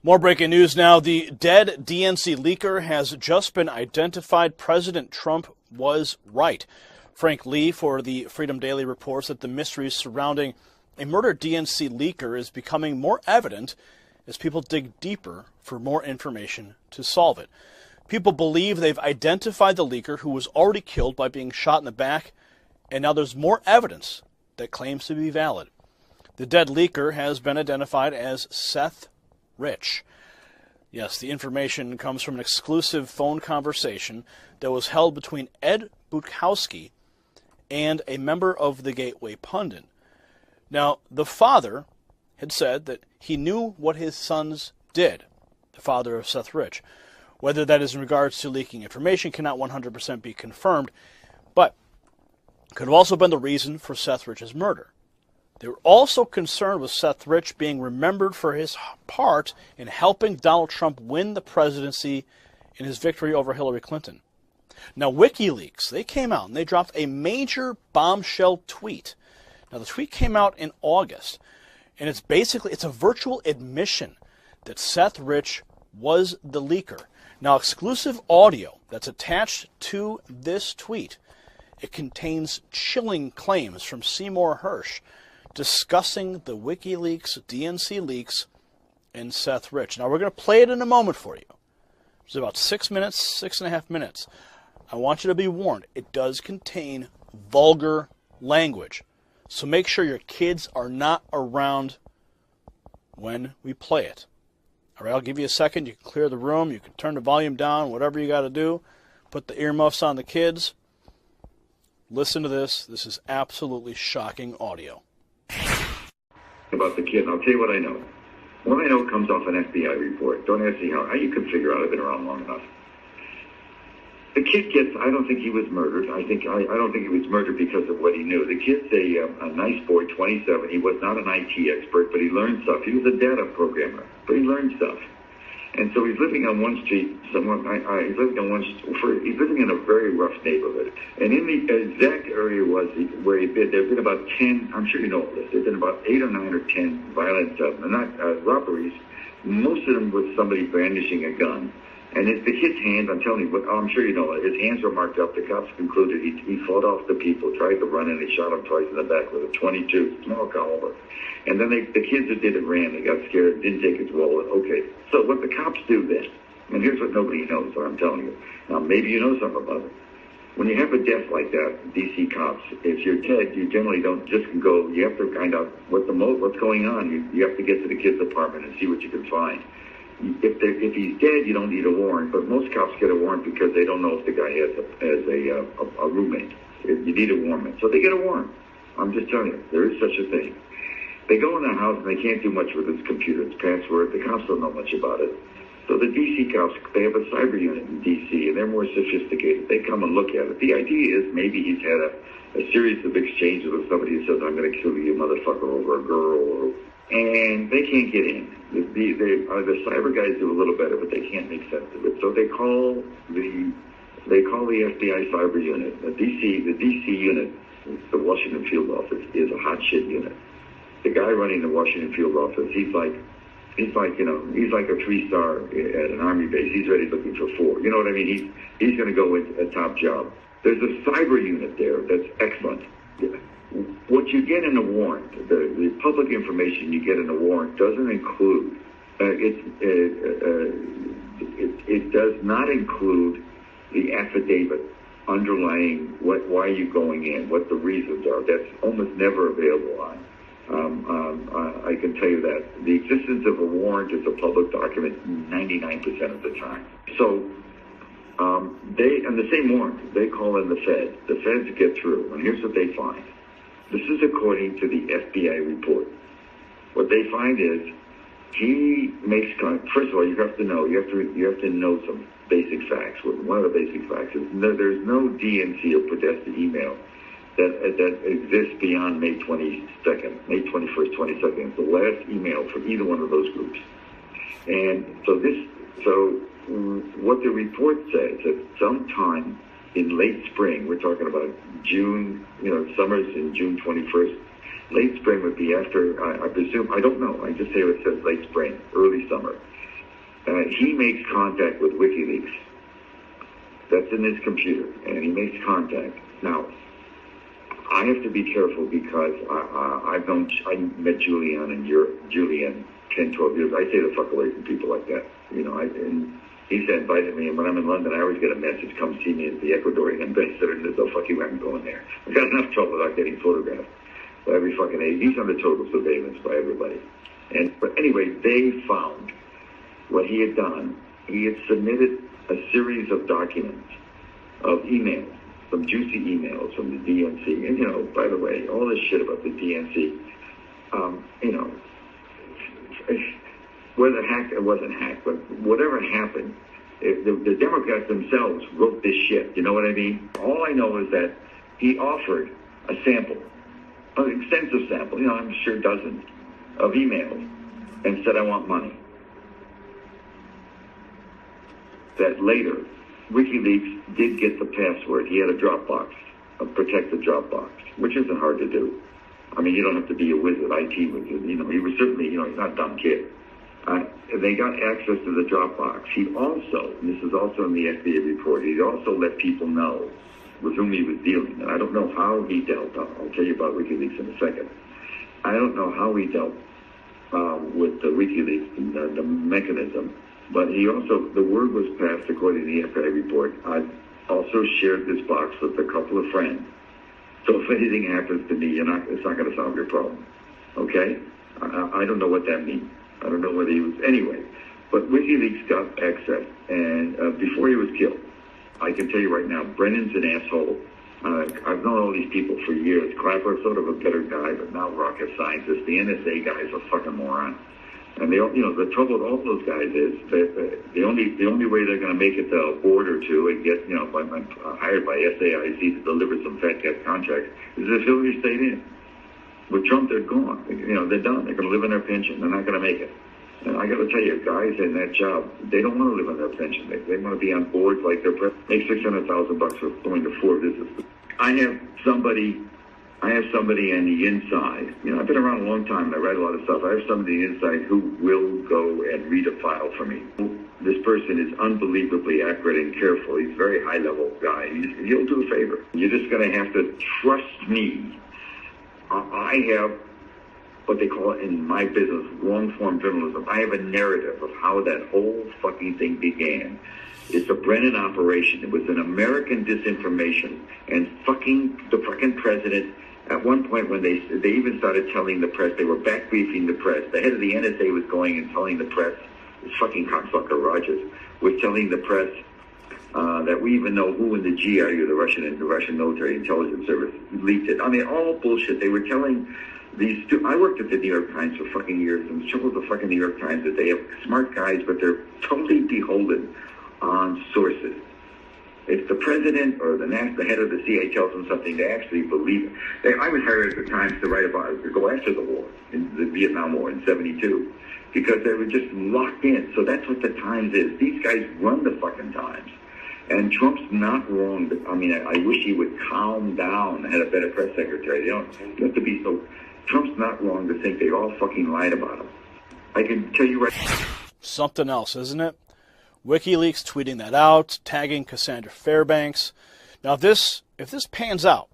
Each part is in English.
More breaking news now. The dead DNC leaker has just been identified. President Trump was right. Frank Lee for the Freedom Daily reports that the mystery surrounding a murdered DNC leaker is becoming more evident as people dig deeper for more information to solve it. People believe they've identified the leaker, who was already killed by being shot in the back, and now there's more evidence that claims to be valid. The dead leaker has been identified as Seth Rich. Yes, the information comes from an exclusive phone conversation that was held between Ed Butkowski and a member of the Gateway Pundit. Now, the father had said that he knew what his sons did, the father of Seth Rich. Whether that is in regards to leaking information cannot 100% be confirmed, but could have also been the reason for Seth Rich's murder. They were also concerned with Seth Rich being remembered for his part in helping Donald Trump win the presidency in his victory over Hillary Clinton. Now, WikiLeaks, they came out and they dropped a major bombshell tweet. Now, the tweet came out in August, and it's a virtual admission that Seth Rich was the leaker. Now, exclusive audio that's attached to this tweet, it contains chilling claims from Seymour Hersh discussing the WikiLeaks DNC leaks and Seth Rich. Now, we're going to play it in a moment for you. It's about 6 minutes, 6.5 minutes. I want you to be warned, it does contain vulgar language. So make sure your kids are not around when we play it. All right, I'll give you a second. You can clear the room. You can turn the volume down, whatever you got to do. Put the earmuffs on the kids. Listen to this. This is absolutely shocking audio. About the kid, and I'll tell you what I know. What I know comes off an FBI report. Don't ask me how you can figure out. I've been around long enough. The kid gets, I don't think he was murdered. I don't think he was murdered because of what he knew. The kid's a nice boy, 27. He was not an IT expert, but he learned stuff. He was a data programmer, but he learned stuff. And so he's living on one street somewhere. He's living in a very rough neighborhood. And in the exact area where he'd been, there've been about 10, I'm sure you know this, there've been about 8 or 9 or 10 violent, robberies, most of them with somebody brandishing a gun. And it's the kid's hands, I'm telling you, I'm sure you know it, his hands were marked up. The cops concluded he fought off the people, tried to run in, he shot him twice in the back with a .22, small caliber. And then the kids that did it ran, they got scared, didn't take his wallet. Okay, so what the cops do then, and here's what nobody knows, what I'm telling you. Now, maybe you know something about it. When you have a death like that, DC cops, if you're dead, you generally don't just go, you have to find out what's going on. You have to get to the kid's apartment and see what you can find. If he's dead, you don't need a warrant, but most cops get a warrant because they don't know if the guy has a roommate. You need a warrant. So they get a warrant. I'm just telling you, there is such a thing. They go in the house and they can't do much with his computer. It's password. The cops don't know much about it. So the DC cops, they have a cyber unit in DC, and they're more sophisticated. They come and look at it. The idea is maybe he's had a series of exchanges with somebody who says, I'm going to kill you, motherfucker, over a girl, and they can't get in. The cyber guys do a little better, but they can't make sense of it. So they call the FBI cyber unit. The DC unit, the Washington field office, is a hot shit unit. The guy running the Washington field office, he's like a 3-star at an army base. He's already looking for 4. You know what I mean? He's going to go with a top job. There's a cyber unit there that's excellent. What you get in a warrant, the public information you get in a warrant doesn't include, it does not include the affidavit underlying why you're going in, what the reasons are. That's almost never available on. I can tell you that. The existence of a warrant is a public document 99% of the time. So on the same warrant, they call in the Fed. The Feds get through, and here's what they find. This is according to the FBI report. What they find is he makes first of all, you have to know some basic facts. One of the basic facts is there's no DNC or protested email that exists beyond May 22nd, May 21st, 22nd. It's the last email from either one of those groups. And so what the report says that sometime in late spring, we're talking about June, summer's in June 21st. Late spring would be after, I presume, I don't know. I just say it says late spring, early summer. he makes contact with WikiLeaks. That's in his computer, and he makes contact. Now, I have to be careful because I met Julian and Julian 10, 12 years. I stay the fuck away from people like that. You know, and he's invited me, and when I'm in London, I always get a message, come see me as the Ecuadorian ambassador, and there's no fucking way I'm going there. I've got enough trouble without getting photographed by every fucking age. He's under total surveillance by everybody. But anyway, they found what he had done. He had submitted a series of documents, of emails, some juicy emails from the DNC. And, you know, by the way, all this shit about the DNC, you know, whether hacked or wasn't hacked, but whatever happened, the Democrats themselves wrote this shit. You know what I mean? All I know is that he offered a sample, an extensive sample, you know, I'm sure dozens of emails, and said, I want money. That later, WikiLeaks did get the password. He had a Dropbox, a protected Dropbox, which isn't hard to do. I mean, you don't have to be a wizard, IT wizard. You know, he was certainly, you know, he's not a dumb kid. They got access to the Dropbox. He also, and this is also in the FBI report, he also let people know with whom he was dealing. And I don't know how he dealt. I'll tell you about WikiLeaks in a second. I don't know how he dealt with the WikiLeaks and the mechanism. But he also, the word was passed, according to the FBI report. I also shared this box with a couple of friends. So if anything happens to me, it's not going to solve your problem. Okay? I don't know what that means. I don't know whether he was, anyway. But WikiLeaks got access, and before he was killed, I can tell you right now, Brennan's an asshole. I've known all these people for years. Clapper's sort of a better guy, but now rocket scientist. The NSA guy is a fucking moron. And they, you know, the trouble with all those guys is that the only way they're going to make it to a board or two and get, you know, hired by SAIC to deliver some fat cat contracts is if Hillary stayed in. With Trump, they're gone. You know, they're done. They're going to live on their pension. They're not going to make it. And I got to tell you, guys in that job, they don't want to live on their pension. They want to be on boards like they're make $600,000 for going to 4 visits. I have somebody on the inside. You know, I've been around a long time and I read a lot of stuff. I have somebody on the inside who will go and read a file for me. This person is unbelievably accurate and careful. He's a very high-level guy. He'll do a favor. You're just going to have to trust me. I have what they call in my business long-form journalism. I have a narrative of how that whole fucking thing began. It's a Brennan operation. It was an American disinformation, and the fucking president. At one point, when they even started telling the press, they were back briefing the press. The head of the NSA was going and telling the press, this fucking cocksucker Rogers was telling the press that we even know who in the GRU, the Russian military intelligence service, leaked it. I mean, all bullshit. They were telling these. I worked at the New York Times for fucking years, and the trouble with the fucking New York Times is they have smart guys, but they're totally beholden on sources. If the president or the head of the CIA tells them something, they actually believe it. I was hired at the Times to write about, to go after the war, in the Vietnam War in '72, because they were just locked in. So that's what the Times is. These guys run the fucking Times. And Trump's not wrong. I mean, I wish he would calm down and had a better press secretary. You have to be so. Trump's not wrong to think they all fucking lied about him. I can tell you right now. Something else, isn't it? WikiLeaks tweeting that out, tagging Cassandra Fairbanks. Now, if this pans out,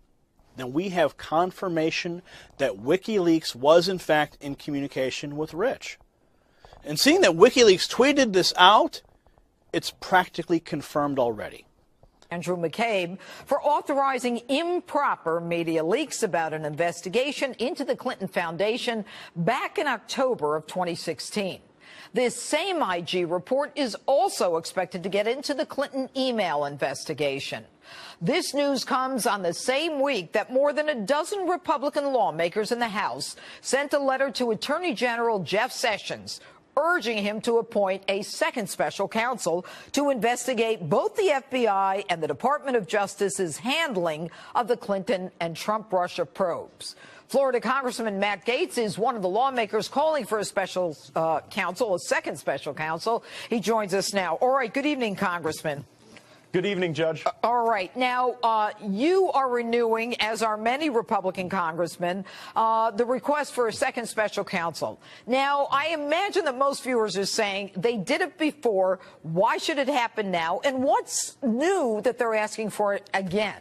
then we have confirmation that WikiLeaks was, in fact, in communication with Rich. And seeing that WikiLeaks tweeted this out, it's practically confirmed already. Andrew McCabe for authorizing improper media leaks about an investigation into the Clinton Foundation back in October of 2016. This same IG report is also expected to get into the Clinton email investigation. This news comes on the same week that more than a dozen Republican lawmakers in the House sent a letter to Attorney General Jeff Sessions urging him to appoint a second special counsel to investigate both the FBI and the Department of Justice's handling of the Clinton and Trump-Russia probes. Florida Congressman Matt Gaetz is one of the lawmakers calling for a special counsel, a second special counsel. He joins us now. All right, good evening, Congressman. Good evening, Judge. All right. Now, you are renewing, as are many Republican congressmen, the request for a second special counsel. Now, I imagine that most viewers are saying they did it before. Why should it happen now? And what's new that they're asking for it again?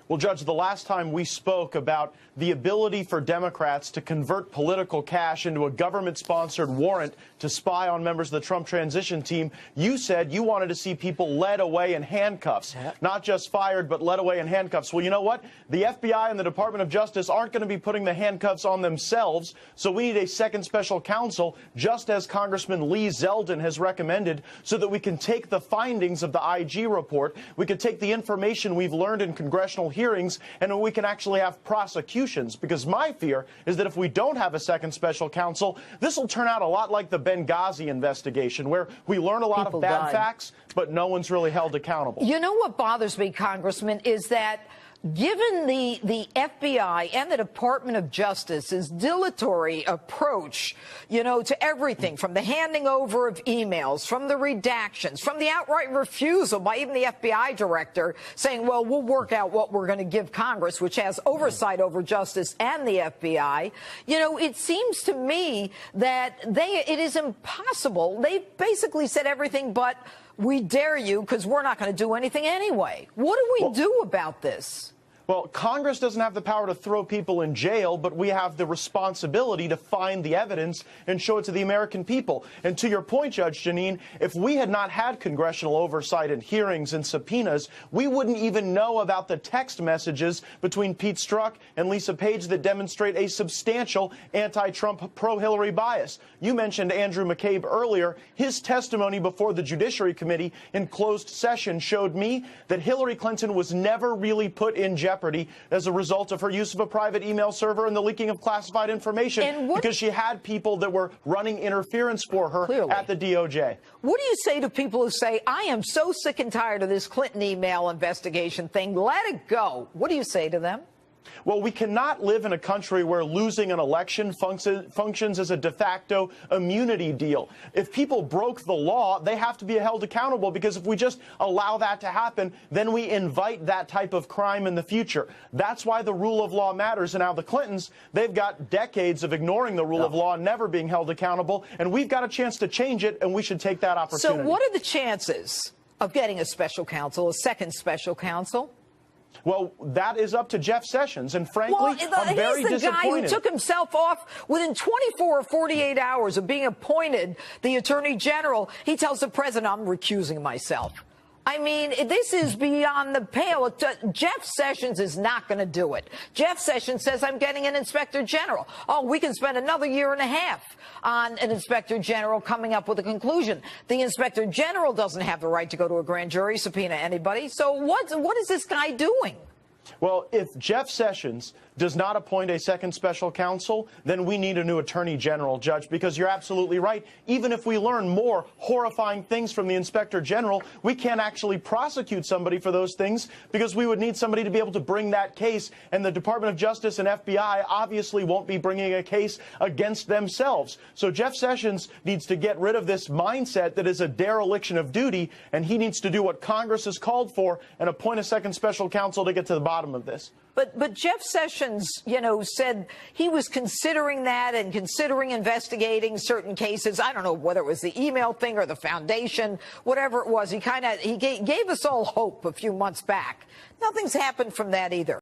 Well, Judge, the last time we spoke about the ability for Democrats to convert political cash into a government-sponsored warrant to spy on members of the Trump transition team, you said you wanted to see people led away in handcuffs, not just fired, but led away in handcuffs. Well, you know what? The FBI and the Department of Justice aren't going to be putting the handcuffs on themselves, so we need a second special counsel, just as Congressman Lee Zeldin has recommended, so that we can take the findings of the IG report, we can take the information we've learned in congressional hearings, and we can actually have prosecutions. Because my fear is that if we don't have a second special counsel, this will turn out a lot like the Benghazi investigation, where we learn a lot of bad facts, but no one's really held accountable. You know what bothers me, Congressman, is that given the FBI and the Department of Justice's dilatory approach, you know, to everything from the handing over of emails, from the redactions, from the outright refusal by even the FBI director saying, well, we'll work out what we're going to give Congress, which has oversight over justice and the FBI. You know, it seems to me that it is impossible. They basically said everything but we dare you because we're not going to do anything anyway. What do we do about this? Well, Congress doesn't have the power to throw people in jail, but we have the responsibility to find the evidence and show it to the American people. And to your point, Judge Janine, if we had not had congressional oversight and hearings and subpoenas, we wouldn't even know about the text messages between Pete Strzok and Lisa Page that demonstrate a substantial anti-Trump, pro-Hillary bias. You mentioned Andrew McCabe earlier. His testimony before the Judiciary Committee in closed session showed me that Hillary Clinton was never really put in jeopardy as a result of her use of a private email server and the leaking of classified information because she had people that were running interference for her at the DOJ. What do you say to people who say, I am so sick and tired of this Clinton email investigation thing, let it go? What do you say to them? Well, we cannot live in a country where losing an election functions as a de facto immunity deal. If people broke the law, they have to be held accountable, because if we just allow that to happen, then we invite that type of crime in the future. That's why the rule of law matters. And now the Clintons, they've got decades of ignoring the rule of law and never being held accountable, and we've got a chance to change it, and we should take that opportunity. So what are the chances of getting a special counsel, a second special counsel? Well, that is up to Jeff Sessions, and frankly, I'm very disappointed. He's the guy who took himself off within 24 or 48 hours of being appointed the Attorney General. He tells the president, I'm recusing myself. I mean, this is beyond the pale. Jeff Sessions is not going to do it. Jeff Sessions says, I'm getting an inspector general. Oh, we can spend another year and a half on an inspector general coming up with a conclusion. The inspector general doesn't have the right to go to a grand jury, subpoena anybody. So what is this guy doing? Well, if Jeff Sessions does not appoint a second special counsel, then we need a new attorney general, Judge, because you're absolutely right. Even if we learn more horrifying things from the inspector general, we can't actually prosecute somebody for those things, because we would need somebody to be able to bring that case. And the Department of Justice and FBI obviously won't be bringing a case against themselves. So Jeff Sessions needs to get rid of this mindset that is a dereliction of duty, and he needs to do what Congress has called for and appoint a second special counsel to get to the bottom of this. But Jeff Sessions, you know, said he was considering that and considering investigating certain cases. I don't know whether it was the email thing or the foundation, whatever it was. He gave us all hope a few months back. Nothing's happened from that either.